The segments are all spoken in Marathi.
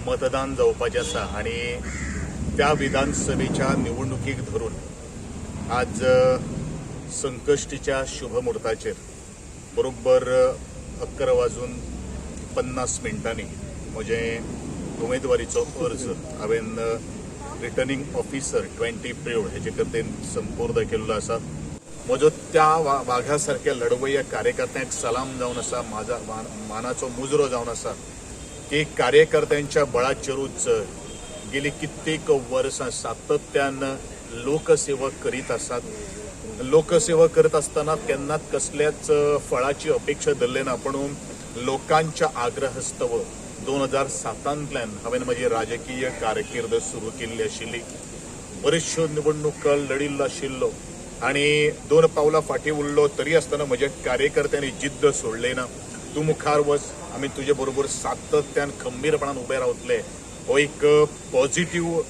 मतदान जावपाचें आसा आणि त्या विधानसभेच्या निवडणुकीक धरून आज संकष्टीच्या शुभ मुहूर्ताचेर बरोबर 11:50 म्हजें उमेदवारीचो अर्ज हांवें रिटर्निंग ऑफिसर 20 प्रियोड हेचे करतेन संपूर्ण केल्लो आसा। म्हजो त्या वाघा सारख्या लढवय्या कार्यकर्त्यांक सलाम जावन आसा, माझा मानाचो मुजरो जावन आसा की कार्यकर्त्यांच्या बळाचेरूच गेली कित्येक वर्सां सातत्यान लोकसेवा करीत आसात। लोकसेवा करत असताना केन्नाच कसल्याच फळाची अपेक्षा धरले ना, पण लोकांच्या आग्रहस्तव 2007तल्यान हांवें म्हजी राजकीय कारकीर्द सुरू केल्ली आशिल्ली। बऱ्योचश्यो निवडणुका लढिल्लो आशिल्लो आणि 2 पावलां फाटीं उरलो तरी आसतना म्हज्या कार्यकर्त्यांनी जिद्द सोडली ना। तूं मुखार वच, आमी तुजे बरोबर सातत्यान खंबीरपणान उबे रावतले, हो एक पॉझिटिव्ह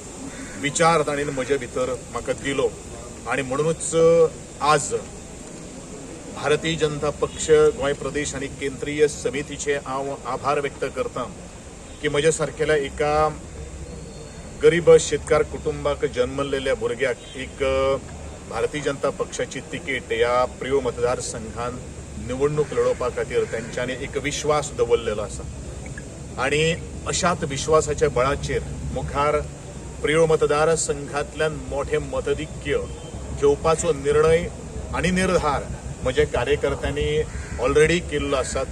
विचार ताणें म्हजे भितर म्हाका दिलो आणि म्हणूनच आज भारतीय जनता पक्ष गोंय प्रदेश आणि केंद्रीय समितीचे हांव आभार व्यक्त करता की म्हज्या सारकेल्या एका गरीब शेतकार कुटुंबाक जन्मलेल्या भुरग्याक एक भारतीय जनता पक्षाची तिकेट ह्या प्रियो मतदारसंघात निवडणूक लढोवपा खातीर तेंच्यांनी एक विश्वास दवरलेलो आसा आणि अशाच विश्वासाच्या बळाचेर मुखार प्रियो मतदारसंघातल्यान मोठे मतधिक्य घेवपाचो निर्णय आणि निर्धार म्हज्या कार्यकर्त्यांनी ऑलरेडी केल्लो आसात।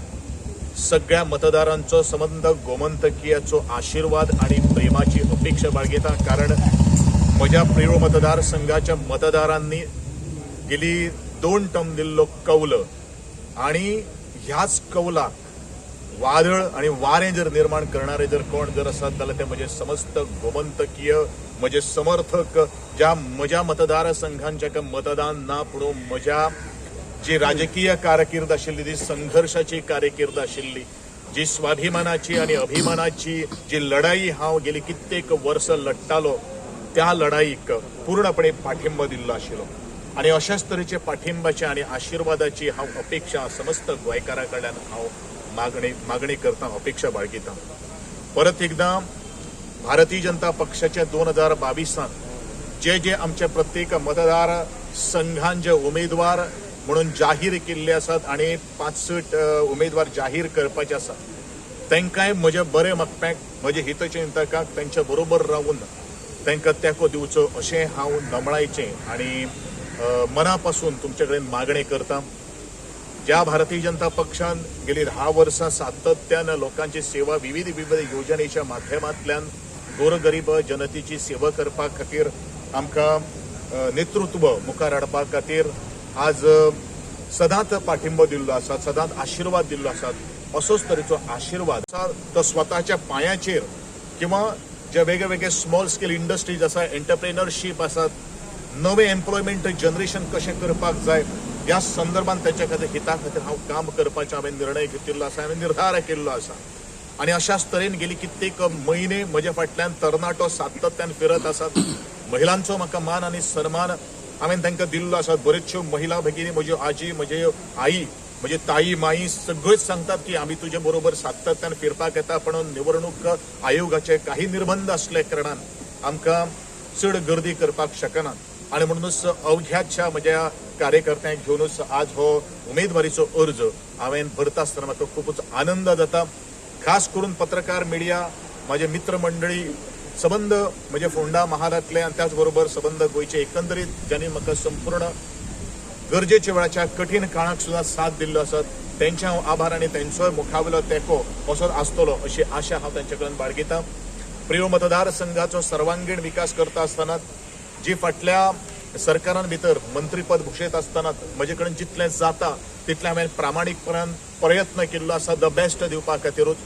सगळ्या मतदारांचो संबंध गोमंतकीयाचो आशीर्वाद आणि प्रेमाची अपेक्षा बाळगिता, कारण म्हज्या प्रियो मतदारसंघाच्या मतदारांनी गेली 2 टर्म दिल्लो कौल आणि ह्याच कौलाक वादळ आणि वारें जर निर्माण करणारे जर कोण जर असत जाल्यार ते म्हजे समस्त गोमंतकीय म्हजे समर्थक, ज्या म्हज्या मतदारसंघान जाका मतदान ना पूण म्हज्या जी राजकीय कारकीर्द आशिल्ली, जी संघर्षाची कारकीर्द आशिल्ली, जी स्वाभिमानाची आणि अभिमानाची जी लढाई हांव गेली कित्येक वर्स लढटालो, त्या लढाईक पूर्णपणे पाठिंबा दिल्लो आशिल्लो आणि अशाच तरेचे पाठिंबाची आणि आशीर्वादाची हांव अपेक्षा समस्त गोंयकारां कडल्यान हांव मागणी करता, अपेक्षा बाळगिता। परत एकदा भारतीय जनता पक्षाच्या 2022 जे आमच्या प्रत्येक मतदार संघान जे उमेदवार म्हणून जाहीर केल्ले आसात आणि 65 उमेदवार जाहीर करपाचे आसात, तांकांय म्हजे बरे मागप्यांक, म्हजे हितचिंतकांक तांच्या बरोबर रावून तांकां तेंको दिवचो अशें हांव नमळायचें आणि मनापासून तुमचे कडेन मागणी करता। ज्या भारतीय जनता पक्षान गेली 10 वर्सां सातत्यान लोकांची सेवा विविध योजनेच्या माध्यमांतल्यान गोरगरीब जनतेची सेवा करपा खातीर आमकां नेतृत्व मुखार हाडपा खातीर आज सदांच पाठिंबो दिल्लो आसा, सदांच आशीर्वाद दिल्लो आसा। असोच तरेचो आशीर्वाद तो स्वताच्या पांयाचेर किंवा जे वेगवेगळे स्मॉल स्केल इंडस्ट्रीज आसा, एंटरप्रेनरशीप आसात, नवे एम्प्लॉयमेंट जनरेशन कशें करपाक जाय ह्या संदर्भात त्याच्या खातीर हिता खातीर हांव काम करपाचो हांवें निर्णय घेतिल्लो आसा, हांवें निर्धार केल्लो आसा आणि अशाच तरेन गेली कित्येक म्हयने म्हज्या फाटल्यान तरणाटो सातत्यान फिरत आसात। महिलांचो म्हाका मान आणि सन्मान हांवें तांकां दिल्लो आसा। बऱ्योचश्यो महिला भगिनी, म्हज्यो आजी, म्हजे आई, म्हजे ताई माई सगळेच सांगतात की आमी तुजे बरोबर सातत्यान फिरपाक येता, पण निवडणूक आयोगाचे काही निर्बंध असल्या कारणान आमकां चड गर्दी करपाक शकना आणि म्हणूनच अवघ्याच्या म्हज्या कार्यकर्त्यांक घेवनूच आज हो उमेदवारीचो अर्ज हांवें भरता आसतना म्हाका खूपच आनंद जाता। खास करून पत्रकार मिडिया, माझे मित्र मंडळी, संबंध म्हजे फोंडा महालांतले आणि त्याच बरोबर संबंध गोंयचे एकंदरीत ज्यांनी म्हाका संपूर्ण गरजेच्या वेळाच्या कठीण काळाक सुद्दां साथ दिल्लो आसात, तेंचे हांव आभार आणि तेंचोय मुखावेलो तेंको असोच आसतलो अशी आशा हांव तेंचे कडेन बाळगितां। प्रियो मतदारसंघाचो सर्वांगीण विकास करता आसतना जी फाटल्या सरकारान भितर मंत्रीपद भुशयत आसतना म्हजे कडेन जितलें जाता तितलें हांवें प्रामाणीकपणान प्रयत्न केल्लो आसा द बेस्ट दिवपा खातीरूच।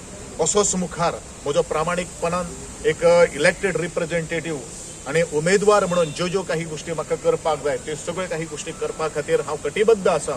असोच मुखार म्हजो प्रामाणीकपणान एक इलेक्टेड रिप्रेझेंटेटिव्ह आणि उमेदवार म्हणून ज्यो काही गोष्टी म्हाका करपाक जाय त्यो सगळ्यो काही गोष्टी करपा खातीर हांव कटिबद्ध आसा।